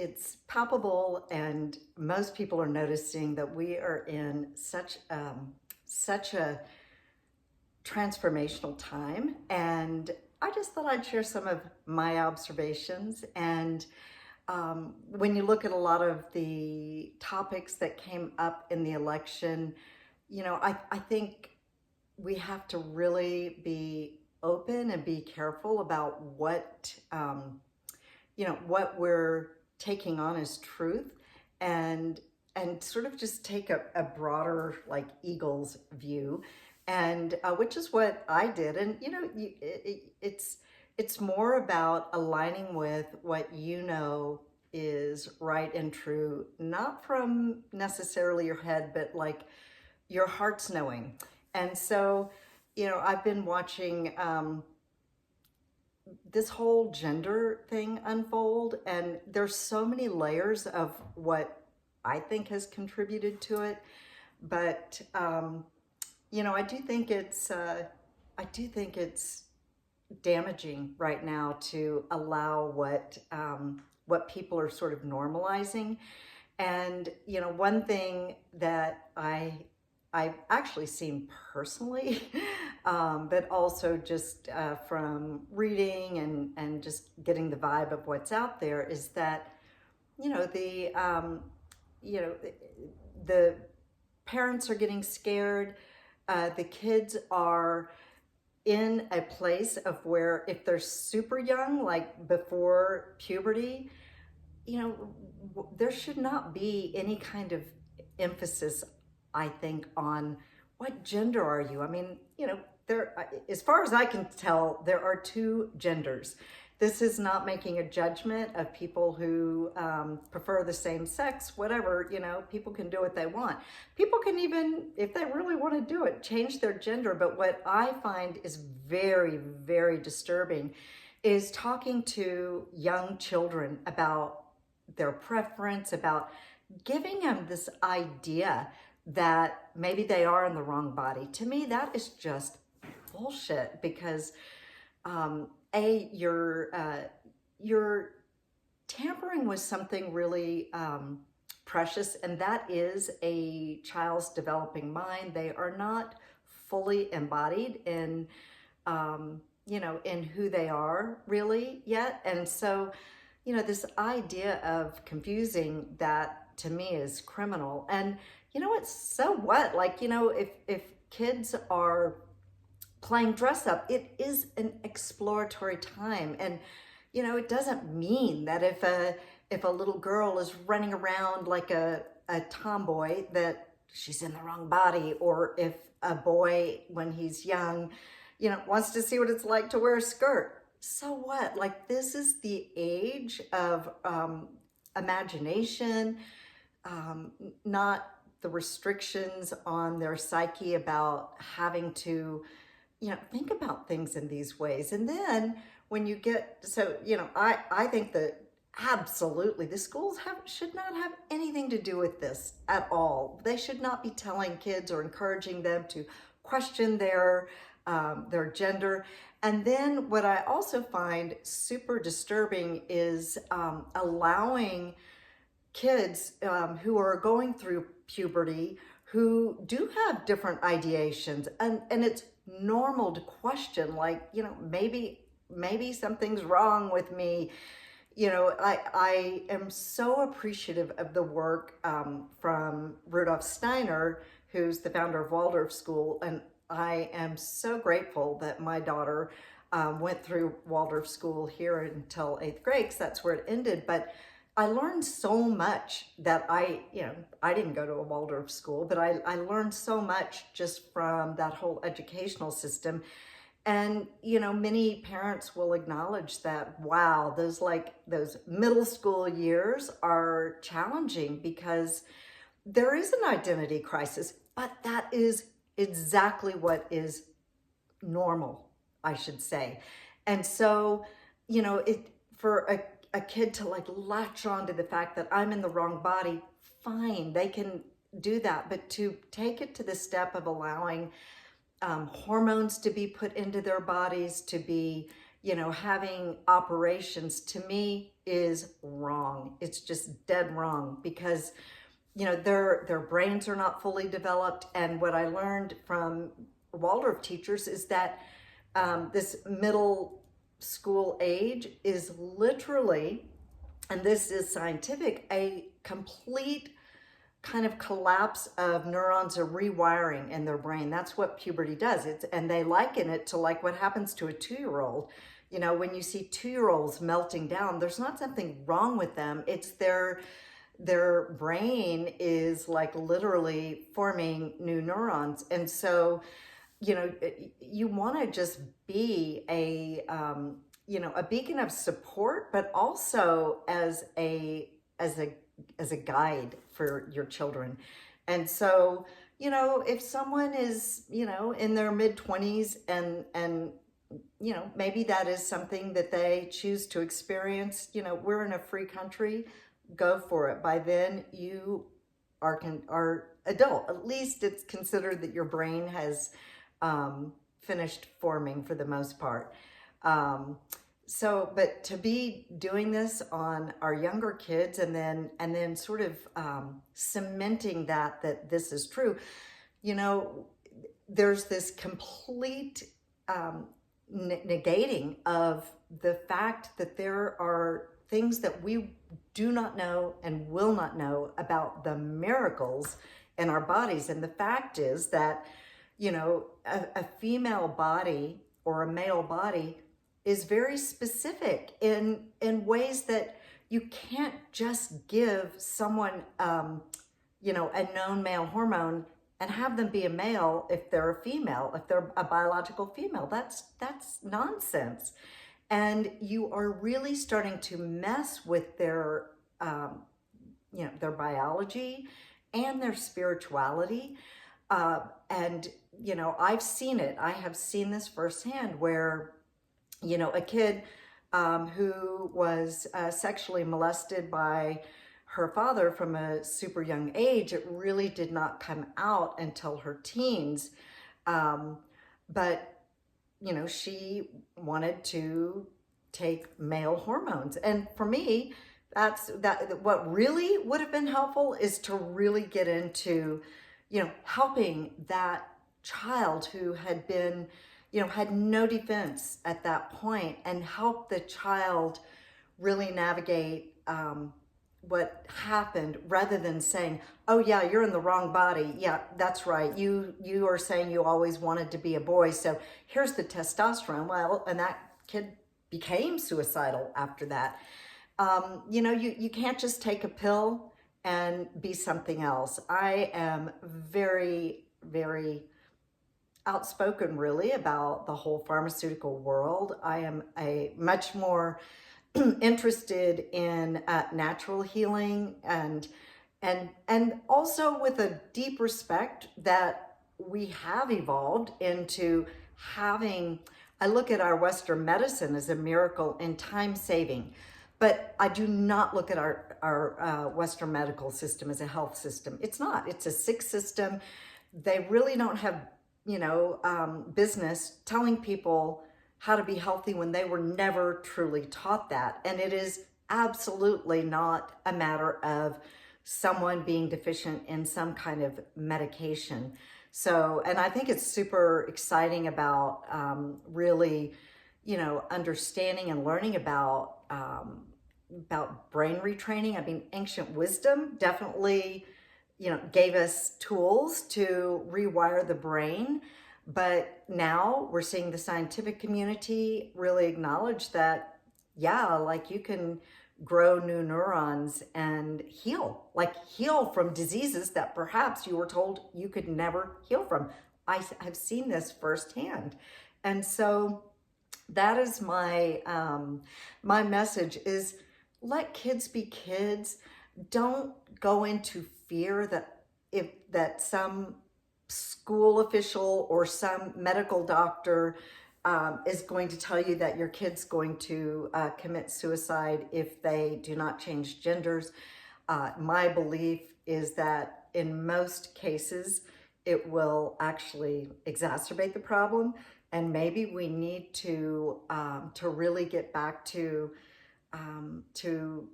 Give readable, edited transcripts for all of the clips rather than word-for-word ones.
it's palpable, and most people are noticing that we are in such a transformational time. And I just thought I'd share some of my observations. And when you look at a lot of the topics that came up in the election, I think we have to really be open and be careful about what we're taking on as truth, and sort of just take a broader, like, eagle's view, and which is what I did. And it's more about aligning with what is right and true, not from necessarily your head, but like your heart's knowing. And so, I've been watching this whole gender thing unfold, and there's so many layers of what I think has contributed to it. But I do think it's damaging right now to allow what people are sort of normalizing. And one thing that I've actually seen personally, but also just from reading and just getting the vibe of what's out there, is that the parents are getting scared. The kids are in a place of where, if they're super young, like before puberty, there should not be any kind of emphasis, I think, on what gender are you. I mean, as far as I can tell, there are two genders. This is not making a judgment of people who prefer the same sex, whatever. People can do what they want. People can even, if they really want to do it, change their gender. But what I find is very, very disturbing is talking to young children about their preference, about giving them this idea that maybe they are in the wrong body. To me, that is just bullshit, because you're tampering with something really precious, and that is a child's developing mind. They are not fully embodied in in who they are really yet. And so this idea of confusing that, to me, is criminal. And so what? Like, if kids are playing dress up, it is an exploratory time. And it doesn't mean that if a little girl is running around like a tomboy, that she's in the wrong body. Or if a boy, when he's young, wants to see what it's like to wear a skirt, so what? Like, this is the age of imagination, not the restrictions on their psyche about having to think about things in these ways. And then when you get, so I think that absolutely the schools should not have anything to do with this at all. They should not be telling kids or encouraging them to question their gender. And then what I also find super disturbing is allowing kids who are going through puberty, who do have different ideations, and it's normal to question, like, maybe something's wrong with me. I am so appreciative of the work from Rudolf Steiner, who's the founder of Waldorf School, and I am so grateful that my daughter went through Waldorf School here until 8th grade, because that's where it ended. But I learned so much that I didn't go to a Waldorf school, but I learned so much just from that whole educational system. And, many parents will acknowledge that, wow, those middle school years are challenging, because there is an identity crisis, but that is exactly what is normal, I should say. And so, for a kid to latch on to the fact that I'm in the wrong body, fine, they can do that. But to take it to the step of allowing hormones to be put into their bodies, to be having operations to me is wrong. It's just dead wrong because, their brains are not fully developed. And what I learned from Waldorf teachers is that this middle school age is literally, and this is scientific, a complete kind of collapse of neurons or rewiring in their brain. That's what puberty does. And they liken it to like what happens to a 2-year-old. When you see 2-year-olds melting down, there's not something wrong with them. It's their brain is like literally forming new neurons. And so, you want to just be a beacon of support, but also as a guide for your children. And so, if someone is, in their mid-20s and maybe that is something that they choose to experience, we're in a free country, go for it. By then you are adult. At least it's considered that your brain has finished forming for the most part. But to be doing this on our younger kids and then sort of cementing that this is true, there's this complete negating of the fact that there are things that we do not know and will not know about the miracles in our bodies. And the fact is that, a female body or a male body is very specific in ways that you can't just give someone, a known male hormone and have them be a male if they're a female, if they're a biological female. That's nonsense. And you are really starting to mess with their biology and their spirituality. And I've seen it. I have seen this firsthand where, a kid who was sexually molested by her father from a super young age, it really did not come out until her teens. But she wanted to take male hormones. And for me, what really would have been helpful is to really get into, helping that child who had been, had no defense at that point, and help the child really navigate what happened, rather than saying, oh yeah, you're in the wrong body. Yeah, that's right. You are saying you always wanted to be a boy. So here's the testosterone. Well, and that kid became suicidal after that. You can't just take a pill and be something else. I am very, very outspoken really about the whole pharmaceutical world. I am a much more interested in natural healing and also with a deep respect that we have evolved into having. I look at our Western medicine as a miracle in time saving, but I do not look at our Western medical system as a health system. It's not. It's a sick system. They really don't have business telling people how to be healthy when they were never truly taught that. And it is absolutely not a matter of someone being deficient in some kind of medication. So, and I think it's super exciting about really, understanding and learning about brain retraining. I mean, ancient wisdom definitely, gave us tools to rewire the brain. But now we're seeing the scientific community really acknowledge that, yeah, like you can grow new neurons and heal from diseases that perhaps you were told you could never heal from. I have seen this firsthand. And so that is my message is let kids be kids. Don't go into fear that some school official or some medical doctor is going to tell you that your kid's going to commit suicide if they do not change genders. My belief is that in most cases, it will actually exacerbate the problem And maybe we need to really get back um, to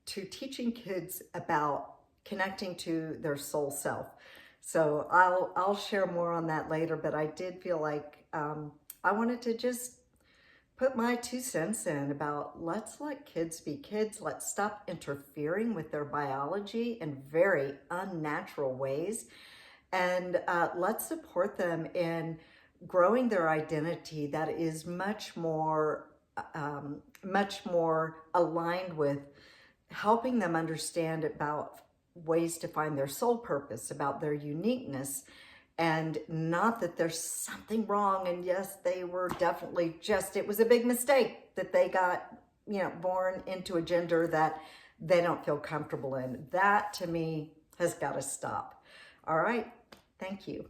to teaching kids about connecting to their soul self. So I'll share more on that later, but I did feel like I wanted to just put my 2 cents in about let's let kids be kids. Let's stop interfering with their biology in very unnatural ways. And let's support them in growing their identity that is much more aligned with helping them understand about ways to find their soul purpose, about their uniqueness, and not that there's something wrong. And yes, they were definitely it was a big mistake that they got, born into a gender that they don't feel comfortable in. That to me has got to stop. All right. Thank you.